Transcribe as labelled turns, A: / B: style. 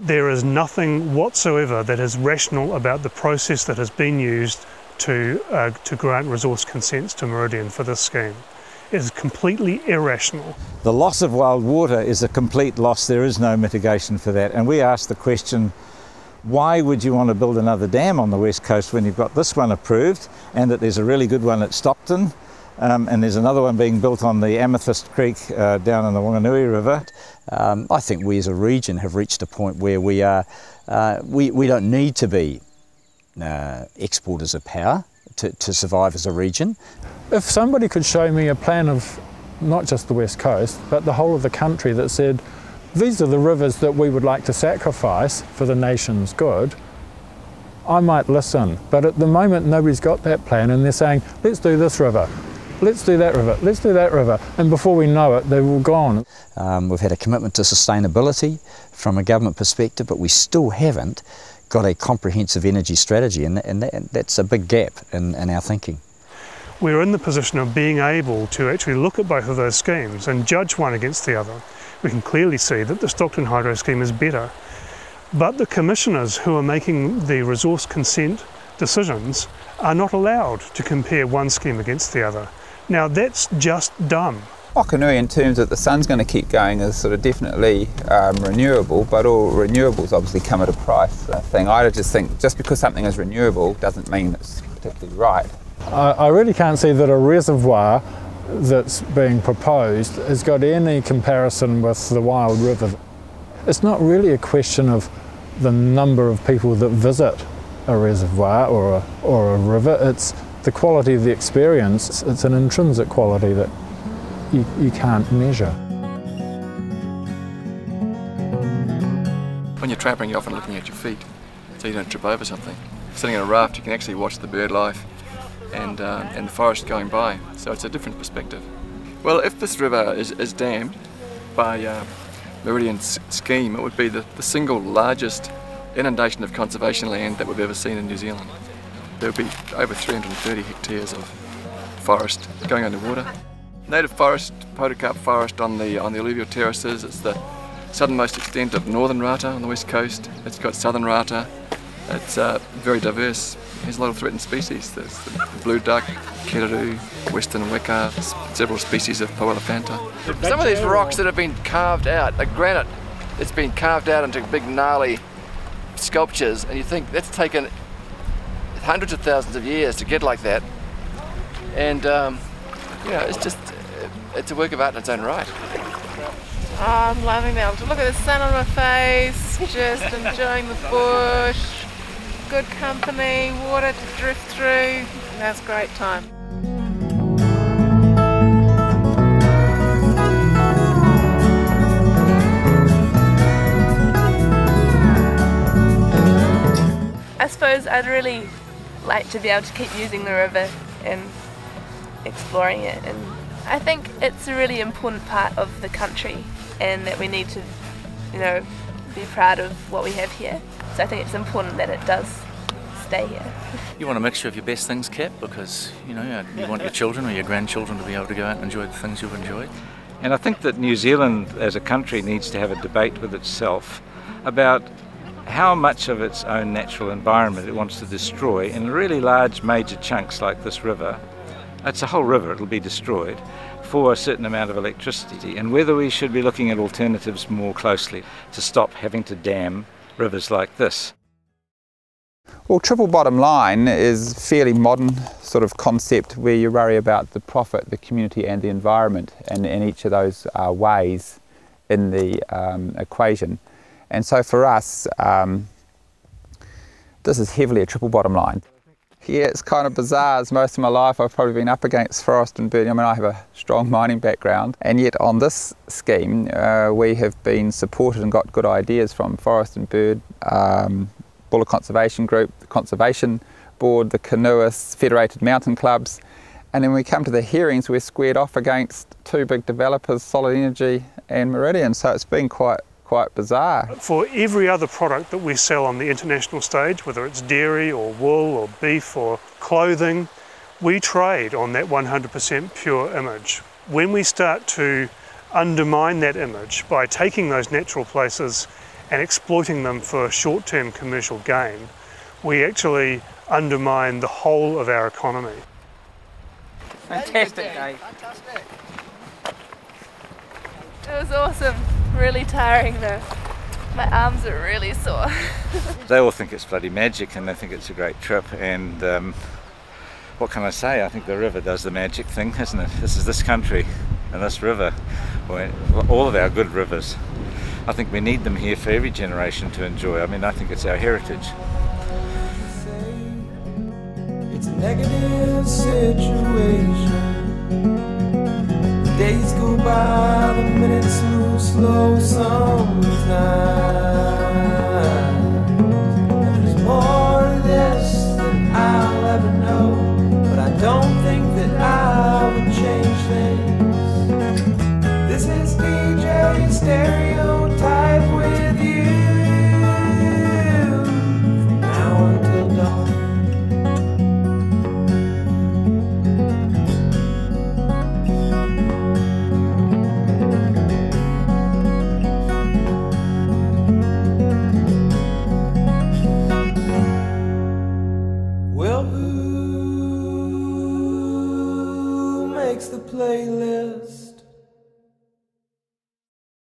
A: There is nothing whatsoever that is rational about the process that has been used to grant resource consents to Meridian for this scheme. It is completely irrational.
B: The loss of wild water is a complete loss. There is no mitigation for that. And we ask the question, why would you want to build another dam on the west coast when you've got this one approved, and that there's a really good one at Stockton, and there's another one being built on the Amethyst Creek down in the Mokihinui River?
C: I think we as a region have reached a point where we don't need to be exporters of power to survive as a region.
D: If somebody could show me a plan of not just the west coast but the whole of the country that said these are the rivers that we would like to sacrifice for the nation's good, I might listen. But at the moment nobody's got that plan, and they're saying let's do this river, let's do that river, let's do that river, and before we know it they're all gone.
C: We've had a commitment to sustainability from a government perspective, but we still haven't got a comprehensive energy strategy, and that's a big gap in our thinking.
A: We're in the position of being able to actually look at both of those schemes and judge one against the other. We can clearly see that the Stockton Hydro scheme is better, but the commissioners who are making the resource consent decisions are not allowed to compare one scheme against the other. Now that's just dumb.
E: Mokihinui, in terms of the sun's going to keep going, is sort of definitely renewable, but all renewables obviously come at a price thing. I just think just because something is renewable doesn't mean it's particularly right.
D: I really can't see that a reservoir that's being proposed has got any comparison with the wild river. It's not really a question of the number of people that visit a reservoir or a river, it's the quality of the experience. It's an intrinsic quality that you can't measure.
F: When you're tramping, you're often looking at your feet so you don't trip over something. Sitting in a raft, you can actually watch the bird life and the forest going by, so it's a different perspective. Well, if this river is dammed by Meridian's scheme, it would be the single largest inundation of conservation land that we've ever seen in New Zealand. There would be over 330 hectares of forest going underwater. Native forest, podocarp forest on the alluvial terraces. It's the southernmost extent of northern rata on the west coast. It's got southern rata. It's very diverse. There's a lot of threatened species. There's the blue duck, kereroo, western weka, several species of poelephanta. Some of these rocks that have been carved out, like granite, it's been carved out into big gnarly sculptures, and you think that's taken hundreds of thousands of years to get like that. And you know, it's a work of art in its own right.
G: Oh, I'm loving that. Look at the sun on my face, just enjoying the bush, good company, water to drift through. That's a great time.
H: I suppose I'd really like to be able to keep using the river and exploring it, and I think it's a really important part of the country and that we need to, you know, be proud of what we have here. So I think it's important that it does stay here.
I: You want a mixture of your best things kept because, you know, you want your children or your grandchildren to be able to go out and enjoy the things you've enjoyed.
B: And I think that New Zealand as a country needs to have a debate with itself about how much of its own natural environment it wants to destroy in really large major chunks like this river. It's a whole river, it'll be destroyed, for a certain amount of electricity, and whether we should be looking at alternatives more closely to stop having to dam rivers like this.
E: Well, triple bottom line is a fairly modern sort of concept where you worry about the profit, the community and the environment, and each of those ways in the equation. And so for us, this is heavily a triple bottom line. Yeah, it's kind of bizarre, as most of my life I've probably been up against forest and bird. I mean, I have a strong mining background, and yet on this scheme we have been supported and got good ideas from Forest and Bird, Buller Conservation Group, the Conservation Board, the canoeists, Federated Mountain Clubs, and then when we come to the hearings we're squared off against two big developers, Solid Energy and Meridian, so it's been quite bizarre.
A: For every other product that we sell on the international stage, whether it's dairy or wool or beef or clothing, we trade on that 100% pure image. When we start to undermine that image by taking those natural places and exploiting them for short-term commercial gain, we actually undermine the whole of our economy.
J: Fantastic day.
H: It was awesome. Really tiring though. My arms are really sore.
B: They all think it's bloody magic and they think it's a great trip, and what can I say? I think the river does the magic thing, isn't it? This is this country and this river, all of our good rivers. I think we need them here for every generation to enjoy. I mean, I think it's our heritage.
K: It's a negative situation. The days go by, the minutes move slow sometimes. And there's more to this than I'll ever know, but I don't think that I would change things. This is DJ Stereotype with you from now until dawn. Well, who makes the playlist?